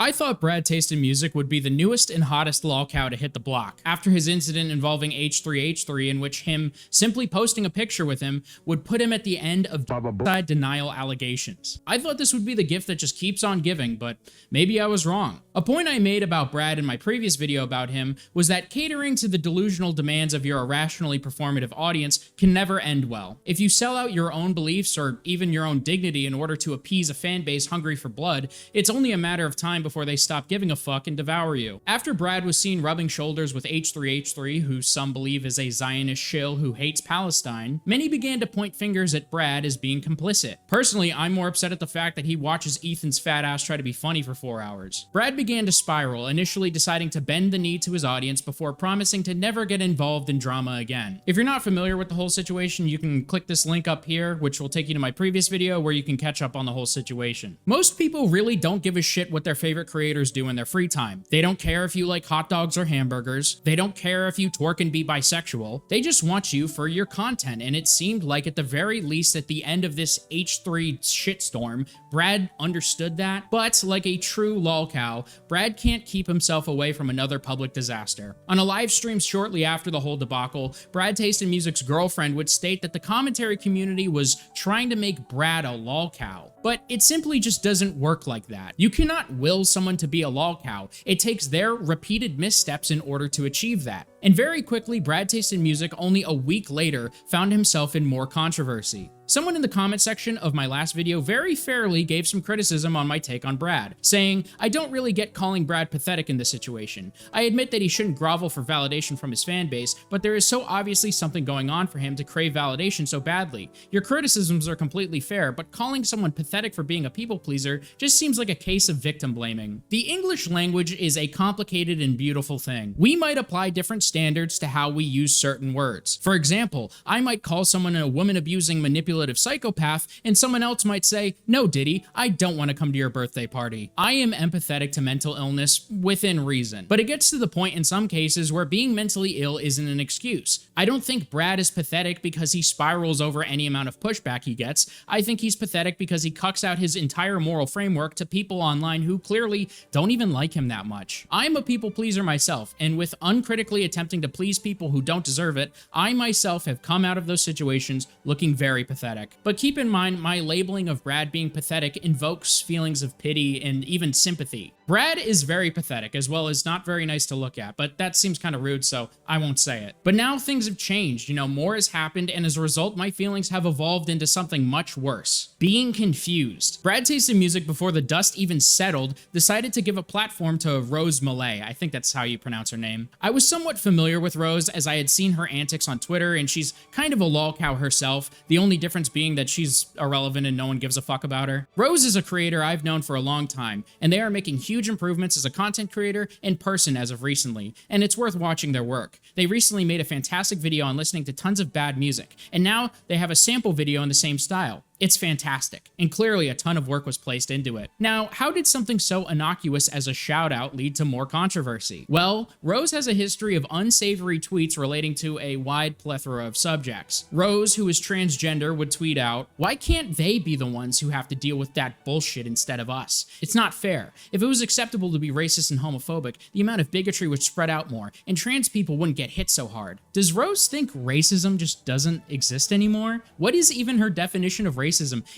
I thought Brad Taste in Music would be the newest and hottest lolcow to hit the block, after his incident involving H3H3, in which him simply posting a picture with him would put him at the end of suicide denial allegations. I thought this would be the gift that just keeps on giving, but maybe I was wrong. A point I made about Brad in my previous video about him was that catering to the delusional demands of your irrationally performative audience can never end well. If you sell out your own beliefs or even your own dignity in order to appease a fan base hungry for blood, it's only a matter of time before they stop giving a fuck and devour you. After Brad was seen rubbing shoulders with H3H3, who some believe is a Zionist shill who hates Palestine, many began to point fingers at Brad as being complicit. Personally, I'm more upset at the fact that he watches Ethan's fat ass try to be funny for 4 hours. Brad began to spiral, initially deciding to bend the knee to his audience before promising to never get involved in drama again. If you're not familiar with the whole situation, you can click this link up here, which will take you to my previous video where you can catch up on the whole situation. Most people really don't give a shit what their favorite creators do in their free time. They don't care if you like hot dogs or hamburgers. They don't care if you twerk and be bisexual. They just want you for your content, and it seemed like at the very least at the end of this H3 shitstorm, Brad understood that. But like a true lolcow, Brad can't keep himself away from another public disaster. On a live stream shortly after the whole debacle, Brad Taste in Music's girlfriend would state that the commentary community was trying to make Brad a lolcow. But it simply just doesn't work like that. You cannot will someone to be a lolcow. It takes their repeated missteps in order to achieve that. And very quickly, Brad Taste in Music, only a week later, found himself in more controversy. Someone in the comment section of my last video very fairly gave some criticism on my take on Brad, saying, "I don't really get calling Brad pathetic in this situation. I admit that he shouldn't grovel for validation from his fan base, but there is so obviously something going on for him to crave validation so badly. Your criticisms are completely fair, but calling someone pathetic for being a people pleaser just seems like a case of victim blaming. The English language is a complicated and beautiful thing. We might apply different standards to how we use certain words. For example, I might call someone a woman-abusing, manipulative psychopath, and someone else might say, "No, Diddy, I don't want to come to your birthday party." I am empathetic to mental illness within reason, but it gets to the point in some cases where being mentally ill isn't an excuse. I don't think Brad is pathetic because he spirals over any amount of pushback he gets. I think he's pathetic because he cucks out his entire moral framework to people online who clearly don't even like him that much. I'm a people pleaser myself, and with uncritically attempting to please people who don't deserve it, I myself have come out of those situations looking very pathetic. But keep in mind, my labeling of Brad being pathetic invokes feelings of pity and even sympathy. Brad is very pathetic, as well as not very nice to look at, but that seems kind of rude, so I won't say it. But now things have changed, more has happened, and as a result, my feelings have evolved into something much worse. Being confused. Brad Taste in Music, before the dust even settled, decided to give a platform to Rose Malay. I think that's how you pronounce her name. I was somewhat familiar with Rose, as I had seen her antics on Twitter, and she's kind of a lolcow herself, the only difference being that she's irrelevant and no one gives a fuck about her. Rose is a creator I've known for a long time, and they are making huge improvements as a content creator and person as of recently, and it's worth watching their work. They recently made a fantastic video on listening to tons of bad music, and now they have a sample video in the same style. It's fantastic, and clearly a ton of work was placed into it. Now, how did something so innocuous as a shout-out lead to more controversy? Well, Rose has a history of unsavory tweets relating to a wide plethora of subjects. Rose, who is transgender, would tweet out, "Why can't they be the ones who have to deal with that bullshit instead of us? It's not fair. If it was acceptable to be racist and homophobic, the amount of bigotry would spread out more, and trans people wouldn't get hit so hard." Does Rose think racism just doesn't exist anymore? What is even her definition of racism?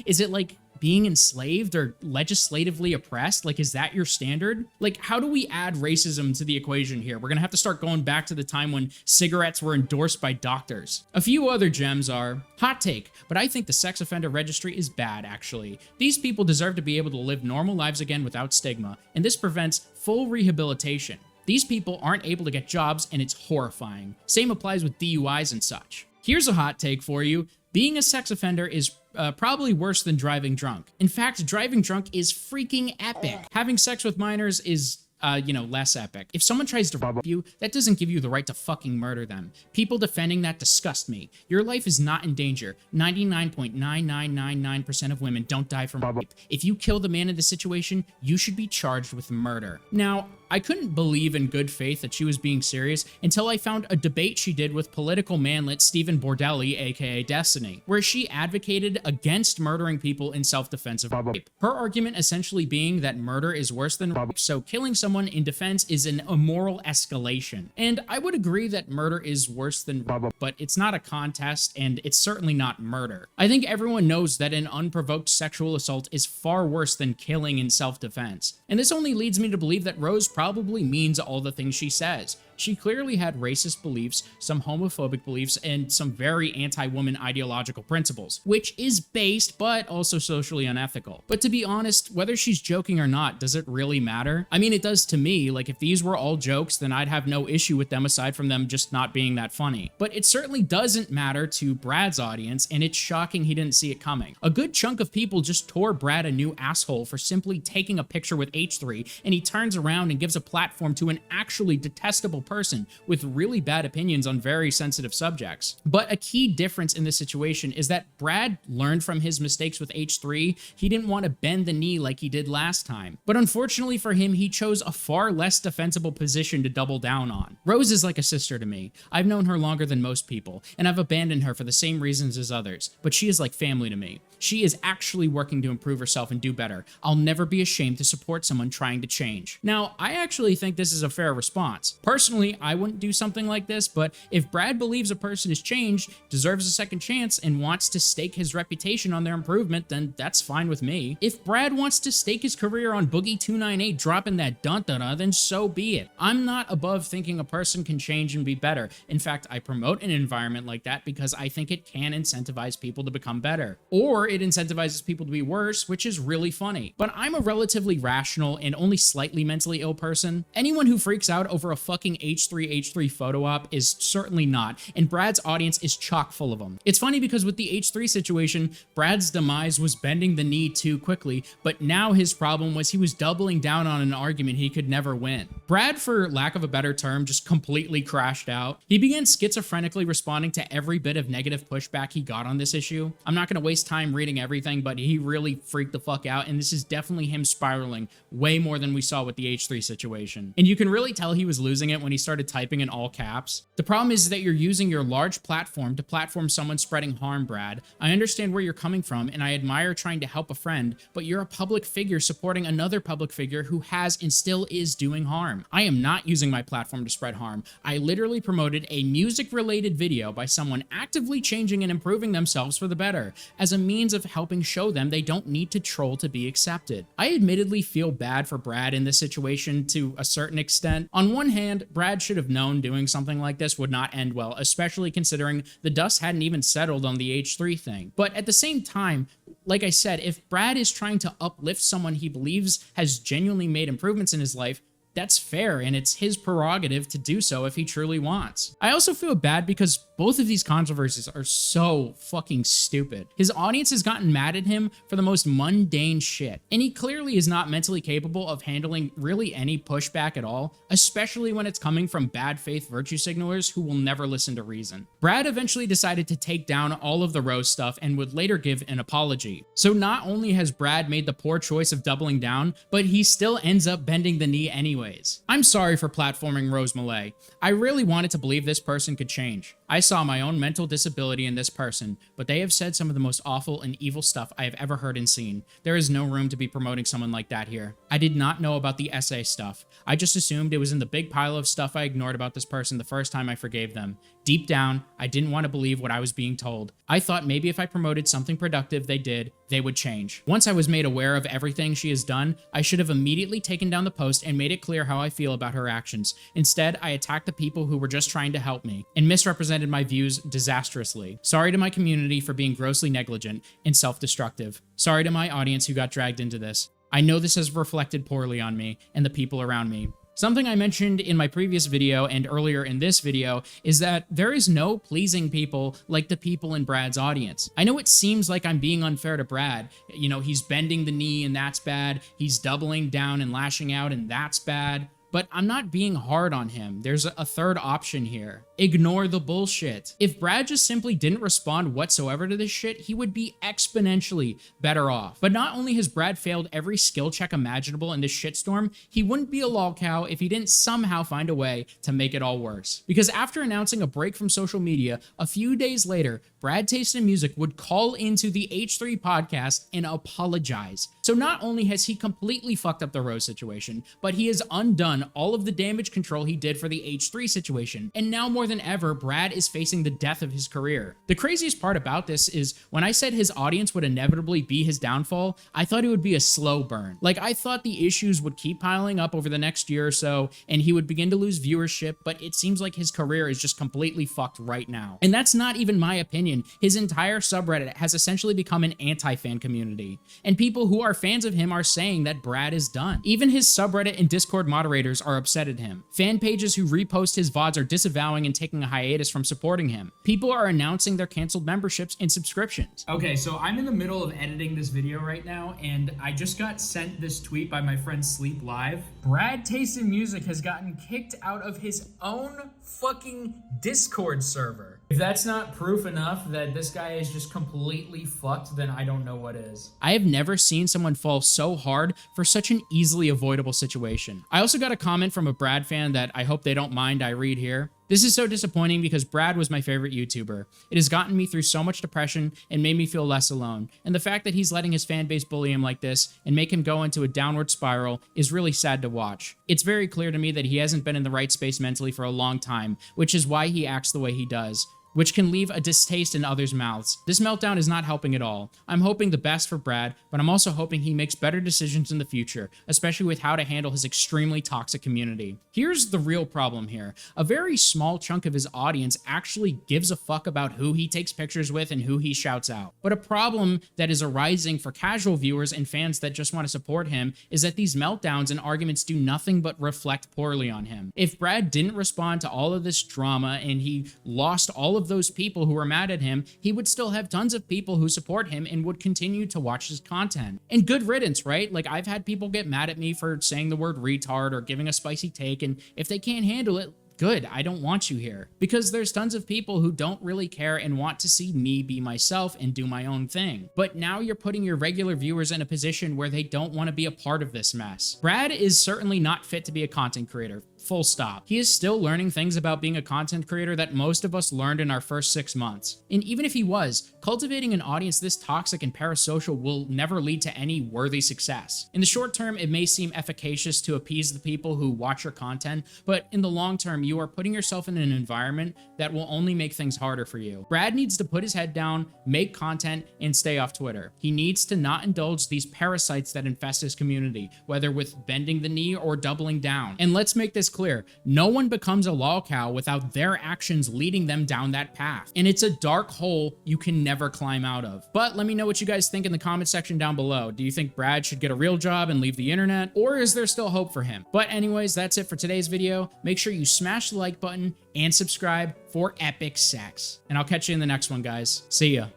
Is it like being enslaved or legislatively oppressed? Like, is that your standard? Like, how do we add racism to the equation here? We're gonna have to start going back to the time when cigarettes were endorsed by doctors. A few other gems are, hot take, but I think the sex offender registry is bad, actually. These people deserve to be able to live normal lives again without stigma, and this prevents full rehabilitation. These people aren't able to get jobs, and it's horrifying. Same applies with DUIs and such. Here's a hot take for you. Being a sex offender is probably worse than driving drunk. In fact, driving drunk is freaking epic. Having sex with minors is less epic. If someone tries to rob you, that doesn't give you the right to fucking murder them. People defending that disgust me. Your life is not in danger. 99.9999% of women don't die from rape. If you kill the man in the situation, you should be charged with murder. Now, I couldn't believe in good faith that she was being serious until I found a debate she did with political manlet Stephen Bordelli, aka Destiny, where she advocated against murdering people in self-defense of rape. Her argument essentially being that murder is worse than rape, so killing someone in defense is an immoral escalation. And I would agree that murder is worse than rape, but it's not a contest, and it's certainly not murder. I think everyone knows that an unprovoked sexual assault is far worse than killing in self-defense. And this only leads me to believe that Rose probably means all the things she says. She clearly had racist beliefs, some homophobic beliefs, and some very anti-woman ideological principles, which is based but also socially unethical. But to be honest, whether she's joking or not, does it really matter? I mean, it does to me. Like, if these were all jokes, then I'd have no issue with them aside from them just not being that funny. But it certainly doesn't matter to Brad's audience, and it's shocking he didn't see it coming. A good chunk of people just tore Brad a new asshole for simply taking a picture with H3, and he turns around and gives a platform to an actually detestable person with really bad opinions on very sensitive subjects. But a key difference in this situation is that Brad learned from his mistakes with H3. He didn't want to bend the knee like he did last time. But unfortunately for him, he chose a far less defensible position to double down on. Rose is like a sister to me. I've known her longer than most people, and I've abandoned her for the same reasons as others, but she is like family to me. She is actually working to improve herself and do better. I'll never be ashamed to support someone trying to change. Now, I actually think this is a fair response. Personally, I wouldn't do something like this, but if Brad believes a person is changed, deserves a second chance, and wants to stake his reputation on their improvement, then that's fine with me. If Brad wants to stake his career on Boogie298 dropping that dun-dun-dun, then so be it. I'm not above thinking a person can change and be better. In fact, I promote an environment like that because I think it can incentivize people to become better. Or it incentivizes people to be worse, which is really funny. But I'm a relatively rational and only slightly mentally ill person. Anyone who freaks out over a fucking H3 photo op is certainly not, and Brad's audience is chock full of them. It's funny because with the H3 situation, Brad's demise was bending the knee too quickly, but now his problem was he was doubling down on an argument he could never win. Brad, for lack of a better term, just completely crashed out. He began schizophrenically responding to every bit of negative pushback he got on this issue. I'm not going to waste time reading everything, but he really freaked the fuck out, and this is definitely him spiraling way more than we saw with the H3 situation. And you can really tell he was losing it when he started typing in all caps. The problem is that you're using your large platform to platform someone spreading harm, Brad. I understand where you're coming from, and I admire trying to help a friend, but you're a public figure supporting another public figure who has and still is doing harm. I am not using my platform to spread harm. I literally promoted a music-related video by someone actively changing and improving themselves for the better, as a means of helping show them they don't need to troll to be accepted. I admittedly feel bad for Brad in this situation to a certain extent. On one hand, Brad should have known doing something like this would not end well, especially considering the dust hadn't even settled on the H3 thing. But at the same time, like I said, if Brad is trying to uplift someone he believes has genuinely made improvements in his life, that's fair, and it's his prerogative to do so if he truly wants. I also feel bad because both of these controversies are so fucking stupid. His audience has gotten mad at him for the most mundane shit, and he clearly is not mentally capable of handling really any pushback at all, especially when it's coming from bad faith virtue signalers who will never listen to reason. Brad eventually decided to take down all of the Rose stuff and would later give an apology. So not only has Brad made the poor choice of doubling down, but he still ends up bending the knee anyway. I'm sorry for platforming Rose Malay. I really wanted to believe this person could change. I saw my own mental disability in this person, but they have said some of the most awful and evil stuff I have ever heard and seen. There is no room to be promoting someone like that here. I did not know about the essay stuff. I just assumed it was in the big pile of stuff I ignored about this person the first time I forgave them. Deep down, I didn't want to believe what I was being told. I thought maybe if I promoted something productive they did, they would change. Once I was made aware of everything she has done, I should have immediately taken down the post and made it clear how I feel about her actions. Instead, I attacked the people who were just trying to help me and misrepresented my views disastrously. Sorry to my community for being grossly negligent and self-destructive. Sorry to my audience who got dragged into this. I know this has reflected poorly on me and the people around me. Something I mentioned in my previous video and earlier in this video is that there is no pleasing people like the people in Brad's audience. I know it seems like I'm being unfair to Brad. You know, he's bending the knee and that's bad. He's doubling down and lashing out and that's bad. but I'm not being hard on him. There's a third option here. Ignore the bullshit. If Brad just simply didn't respond whatsoever to this shit, he would be exponentially better off. But not only has Brad failed every skill check imaginable in this shitstorm, he wouldn't be a lolcow if he didn't somehow find a way to make it all worse. Because after announcing a break from social media, a few days later, Brad Taste in Music would call into the H3 podcast and apologize. So not only has he completely fucked up the Rose situation, but he has undone all of the damage control he did for the H3 situation. And now more than ever, Brad is facing the death of his career. The craziest part about this is when I said his audience would inevitably be his downfall, I thought it would be a slow burn. Like, I thought the issues would keep piling up over the next year or so, and he would begin to lose viewership, but it seems like his career is just completely fucked right now. And that's not even my opinion. His entire subreddit has essentially become an anti-fan community, and people who are fans of him are saying that Brad is done. Even his subreddit and Discord moderators are upset at him. Fan pages who repost his VODs are disavowing and taking a hiatus from supporting him. People are announcing their canceled memberships and subscriptions. Okay, so I'm in the middle of editing this video right now, and I just got sent this tweet by my friend Sleep Live. Brad Taste in Music has gotten kicked out of his own fucking Discord server. If that's not proof enough that this guy is just completely fucked, then I don't know what is. I have never seen someone fall so hard for such an easily avoidable situation. I also got a comment from a Brad fan that I hope they don't mind I read here. This is so disappointing because Brad was my favorite YouTuber. It has gotten me through so much depression and made me feel less alone. And the fact that he's letting his fan base bully him like this and make him go into a downward spiral is really sad to watch. It's very clear to me that he hasn't been in the right space mentally for a long time, which is why he acts the way he does, which can leave a distaste in others' mouths. This meltdown is not helping at all. I'm hoping the best for Brad, but I'm also hoping he makes better decisions in the future, especially with how to handle his extremely toxic community. Here's the real problem here. A very small chunk of his audience actually gives a fuck about who he takes pictures with and who he shouts out. But a problem that is arising for casual viewers and fans that just want to support him is that these meltdowns and arguments do nothing but reflect poorly on him. If Brad didn't respond to all of this drama and he lost all of those people who were mad at him, he would still have tons of people who support him and would continue to watch his content. And good riddance, right? Like, I've had people get mad at me for saying the word retard or giving a spicy take, and if they can't handle it, good, I don't want you here. Because there's tons of people who don't really care and want to see me be myself and do my own thing. But now you're putting your regular viewers in a position where they don't want to be a part of this mess. Brad is certainly not fit to be a content creator. Full stop. He is still learning things about being a content creator that most of us learned in our first 6 months. And even if he was, cultivating an audience this toxic and parasocial will never lead to any worthy success. In the short term, it may seem efficacious to appease the people who watch your content, but in the long term, you are putting yourself in an environment that will only make things harder for you. Brad needs to put his head down, make content, and stay off Twitter. He needs to not indulge these parasites that infest his community, whether with bending the knee or doubling down. And let's make this clear, no one becomes a lolcow without their actions leading them down that path. And it's a dark hole you can never climb out of. But let me know what you guys think in the comment section down below. Do you think Brad should get a real job and leave the internet? Or is there still hope for him? But anyways, that's it for today's video. Make sure you smash the like button and subscribe for epic sex. And I'll catch you in the next one, guys. See ya.